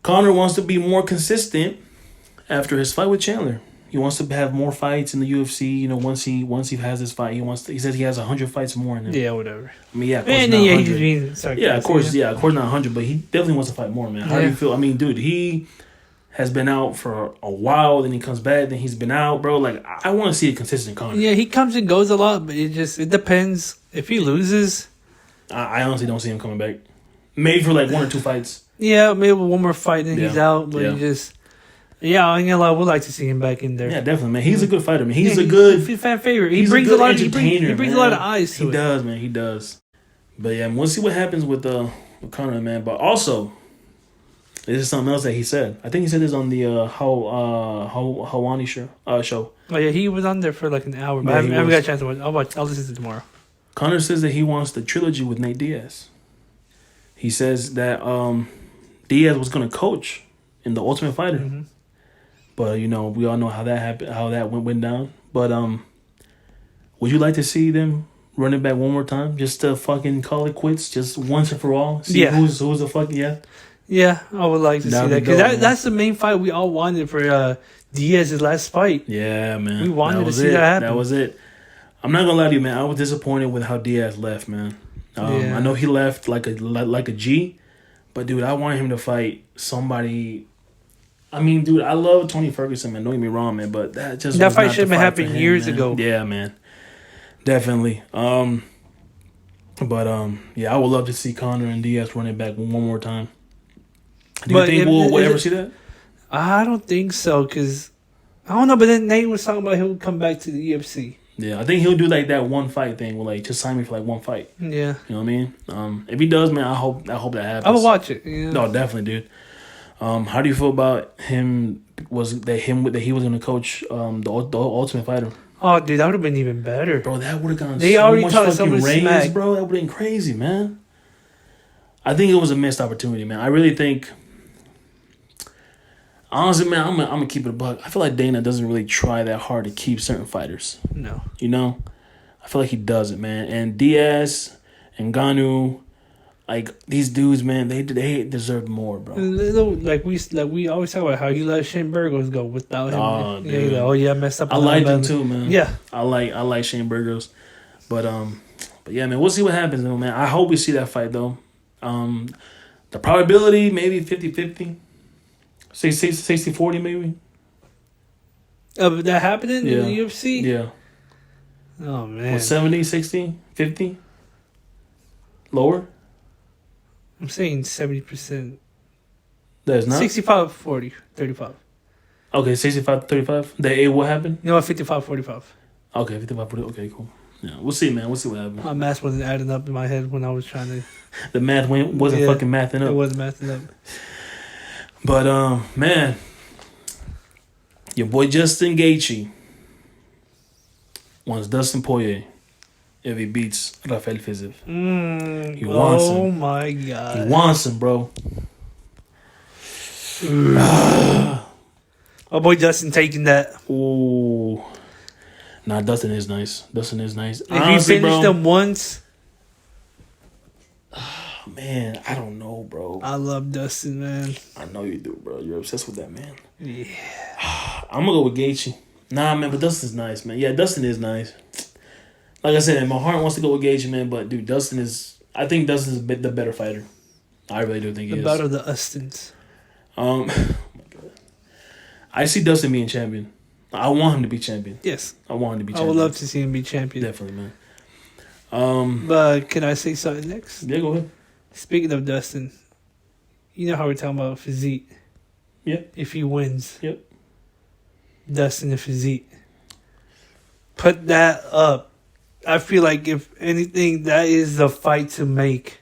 Conor wants to be more consistent after his fight with Chandler. He wants to have more fights in the UFC. Once he has this fight, he says he has 100 fights more in him. Yeah, whatever. I mean, yeah, of course not 100. Of course not 100, but he definitely wants to fight more, man. How do you feel? I mean, dude, he has been out for a while, then he comes back, then he's been out, bro. Like, I want to see a consistent Conor. Yeah, he comes and goes a lot, but it depends. If he loses, I honestly don't see him coming back. Maybe for like 1 or 2 fights. Yeah, maybe one more fight and he's out, but he just... Yeah, I would like to see him back in there. Yeah, definitely, man. He's a good fighter, man. He's a fan favorite. He brings a lot of entertainer. He brings a lot of eyes to it. He does, man. He does. But yeah, we'll see what happens with Conor, man. But also, this is something else that he said. I think he said this on the Hawani show. Oh yeah, he was on there for like an hour, but I haven't got a chance to watch. I'll listen to it tomorrow. Conor says that he wants the trilogy with Nate Diaz. He says that Diaz was going to coach in the Ultimate Fighter. Mm-hmm. But, we all know how that happened, how that went down. But would you like to see them run it back one more time? Just to fucking call it quits? Just once and for all? See who's the fucking, Yeah, I would like to see that. Because that's the main fight we all wanted for Diaz's last fight. Yeah, man. We wanted to see that happen. That was it. I'm not going to lie to you, man. I was disappointed with how Diaz left, man. I know he left like a G. But, dude, I want him to fight somebody... I mean, dude, I love Tony Ferguson, man. Don't get me wrong, man, but that fight should have been happening years ago. Yeah, man, definitely. I would love to see Conor and Diaz running back one more time. Do you think we'll ever see that? I don't think so, because I don't know. But then Nate was talking about he'll come back to the UFC. Yeah, I think he'll do like that one fight thing, where like just sign me for like one fight. Yeah, you know what I mean. If he does, man, I hope that happens. I will watch it. Yeah. No, definitely, dude. How do you feel about him? That he was going to coach the Ultimate Fighter? Oh, dude, that would have been even better, bro. That would have gone. They already talked so much smack, bro. That would have been crazy, man. I think it was a missed opportunity, man. I really think. Honestly, man, I'm gonna keep it a buck. I feel like Dana doesn't really try that hard to keep certain fighters. No, I feel like he doesn't, man. And Diaz and Ngannou. Like, these dudes, man, they deserve more, bro. Like we always talk about how he let Shane Burgos go without him. Oh, dude. Yeah, I messed up. I liked him too, man. Yeah, I like Shane Burgos, but yeah, man, we'll see what happens, though, man. I hope we see that fight, though. The probability maybe 50-50, 60-40 maybe. Of that happening in the UFC. Yeah. Oh man. 70, 60, 50, lower. I'm saying 70%. That's not 65-40, 35. Okay, 65-35. It will happen. No, 55-45. Okay, 55-40. Okay, cool. Yeah, we'll see, man. We'll see what happens. My math wasn't adding up in my head when I was trying to. The math wasn't fucking mathing up. It wasn't mathing up. But man, your boy Justin Gaethje wants Dustin Poirier if he beats Rafael Fiziev. He wants him. Oh my god. He wants him, bro. Oh boy, Dustin taking that. Ooh. Nah, Dustin is nice. If Honestly, he finished them once. Man, I don't know, bro. I love Dustin, man. I know you do, bro. You're obsessed with that, man. Yeah. I'm gonna go with Gaethje. Nah, man, but Dustin's nice, man. Yeah, Dustin is nice. Like I said, my heart wants to go with Gaethje, man, but dude, I think Dustin's the better fighter. I really do think he The is. battle of the Ustins. Oh my God. I see Dustin being champion. I want him to be champion. Yes. I want him to be I champion. would love to see him be champion. Definitely, man. But can I say something next? Yeah, go ahead. Speaking of Dustin, you know how we're talking about physique? Yep. If he wins. Yep. Dustin and physique. Put that up. I feel like if anything, that is the fight to make.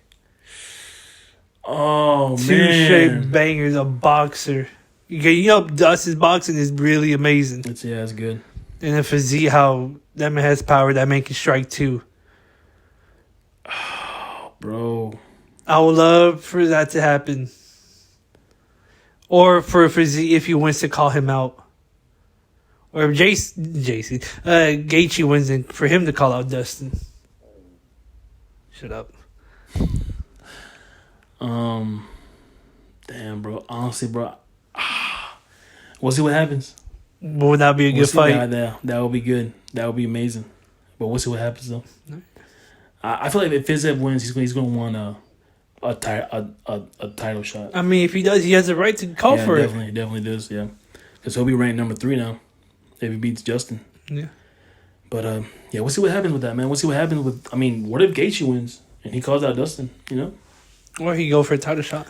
Oh, Two man. straight bangers, a boxer. You know, Dustin's boxing is really amazing. It's good. And the physique, how that man has power, that man can strike too. Bro. I would love for that to happen. Or for physique, if he wins, to call him out. Or if Gaethje wins, and for him to call out Dustin. Shut up. Damn, bro. Honestly, bro. We'll see what happens. Would that be a good fight? Yeah, that would be good. That would be amazing. But we'll see what happens though. Right. I feel like if Fiziev wins, he's going to want a title shot. I mean, if he does, he has the right to call for it. Definitely does. Yeah, because he'll be ranked number 3 now if he beats Justin. Yeah. But yeah, we'll see what happens with that, man. We'll see what happens with. I mean, what if Gaethje wins and he calls out Dustin? You know. Or he go for a title shot.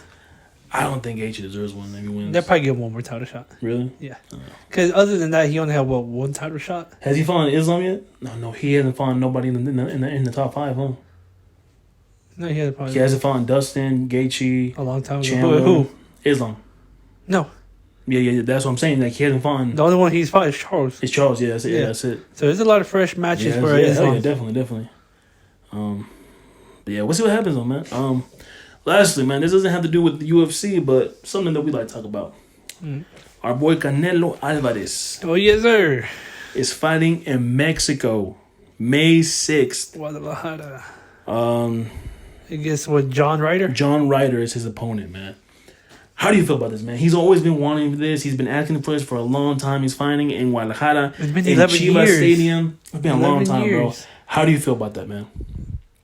I don't think Gaethje deserves one if he wins. They'll probably give him one more title shot. Really? Yeah. Because other than that, he only had one title shot. Has he fought Islam yet? No, he hasn't fought nobody in the top 5, huh? No, he hasn't probably. He hasn't fought Dustin, Gaethje, A long time ago. Chandler. Who? Islam. No. Yeah, that's what I'm saying. Like, he hasn't fought. The only one he's fought is Charles. It's Charles, yeah, that's it. Yeah, that's it. So there's a lot of fresh matches for Islam. Yeah, definitely. But yeah, we'll see what happens though, man. Lastly, man, this doesn't have to do with the UFC, but something that we like to talk about. Our boy Canelo Alvarez Oh, yes, sir. is fighting in Mexico, May 6th. Guadalajara. I guess what, John Ryder? John Ryder is his opponent, man. How do you feel about this, man? He's always been wanting this. He's been asking for this for a long time. He's fighting in Guadalajara, It's been in 11 Chivas years. Stadium. It's been a long 11 time, bro. years. How do you feel about that, man?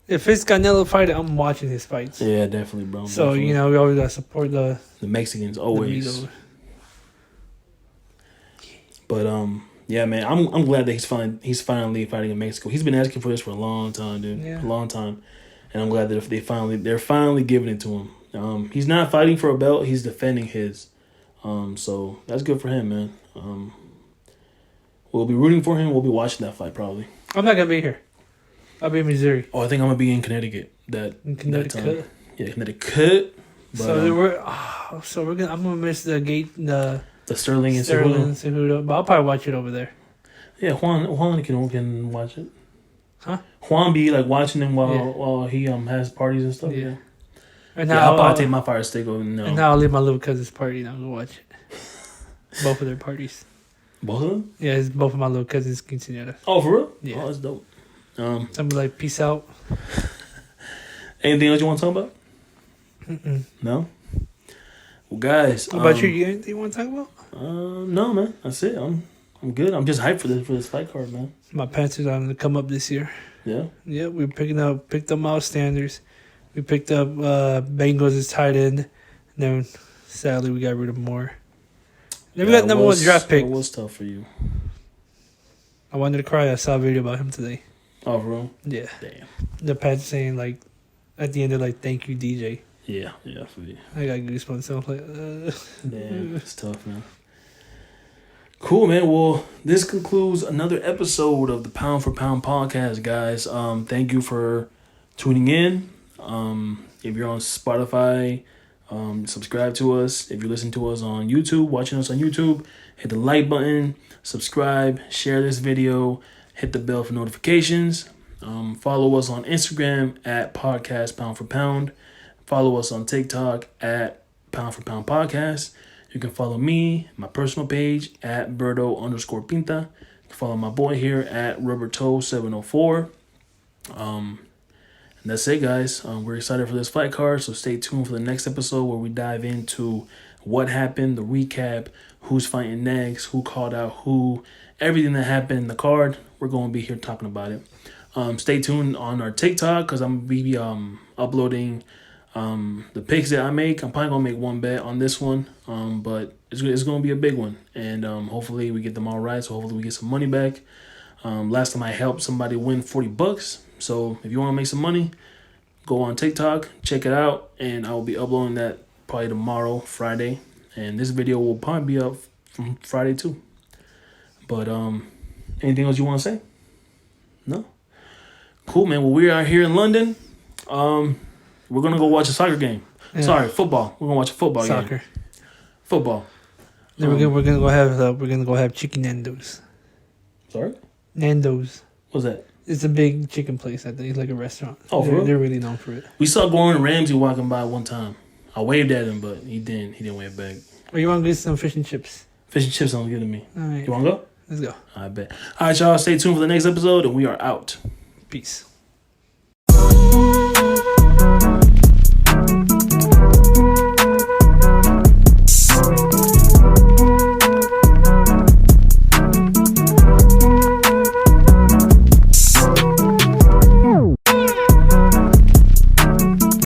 If it's Canelo fight, I'm watching his fights. Yeah, definitely, bro. So, definitely. you know, we always got to support The Mexicans, always. But, yeah, man, I'm glad that he's finally fighting in Mexico. He's been asking for this for a long time, dude. Yeah. A long time. And I'm glad that they're finally giving it to him. He's not fighting for a belt, he's defending his. So that's good for him, man. We'll be rooting for him. We'll be watching that fight probably. I'm not going to be here. I'll be in Missouri. Oh, I think I'm gonna be in Connecticut. In Connecticut. Yeah, Connecticut. But, I'm gonna miss the Sterling and Cejudo, but I'll probably watch it over there. Yeah, Juan can watch it. Huh? Juan be like watching him while he has parties and stuff. Yeah. And I'll probably take my fire stick over. No. And now I'll leave my little cousin's party and I'll go watch it. Both of their parties. Both of them? Yeah, it's both of my little cousins' quinceañeras. Oh, for real? Yeah. Oh, that's dope. I'm like, peace out. Anything else you want to talk about? No? Well, guys. What about you? You got anything you want to talk about? No, man. That's it. I'm good. I'm just hyped for this fight card, man. My Panthers are going to come up this year. Yeah? Yeah, we picked up Miles Sanders. We picked up Bengals as tight end. And then, sadly, we got rid of Moore. Then we got number 1 draft pick. It was tough for you. I wanted to cry. I saw a video about him today. Oh, for real? Yeah. Damn. The Pats saying, like, at the end, they're like, thank you, DJ. Yeah, for you. I got goosebumps. So I was like, Damn, it's tough, man. Cool, man. Well, this concludes another episode of the Pound for Pound podcast, guys. Thank you for tuning in. If you're on Spotify, subscribe to us. If you're listening to us on YouTube, watching us on YouTube, hit the like button, subscribe, share this video, hit the bell for notifications. Follow us on Instagram at podcast Pound for Pound. Follow us on TikTok at Pound for Pound Podcast. You can follow me, my personal page at Berto_Pinta. You can follow my boy here at Roberto704. And that's it, guys. We're excited for this fight card, so stay tuned for the next episode where we dive into what happened, the recap, who's fighting next, who called out who, everything that happened in the card. We're going to be here talking about it. Stay tuned on our TikTok because I'm going to be uploading The picks that I make, I'm probably gonna make one bet on this one. But it's gonna be a big one, and hopefully we get them all right. So hopefully we get some money back. Last time I helped somebody win $40. So if you want to make some money, go on TikTok, check it out, and I will be uploading that probably tomorrow, Friday. And this video will probably be up from Friday too. But anything else you want to say? No? Cool, man. Well, we are here in London. We're gonna go watch a soccer game. Yeah. Sorry, football. We're gonna watch a football game. Soccer. Football. Then we're gonna go have chicken Nando's. Sorry? Nando's. What's that? It's a big chicken place. I think it's like a restaurant. Oh, for real? They're really known for it. We saw Gordon Ramsay walking by one time. I waved at him, but he didn't wave back. Or you want to get some fish and chips? Fish and chips sounds good to me. All right. You want to go? Let's go. I bet. All right, y'all. Stay tuned for the next episode, and we are out. Peace.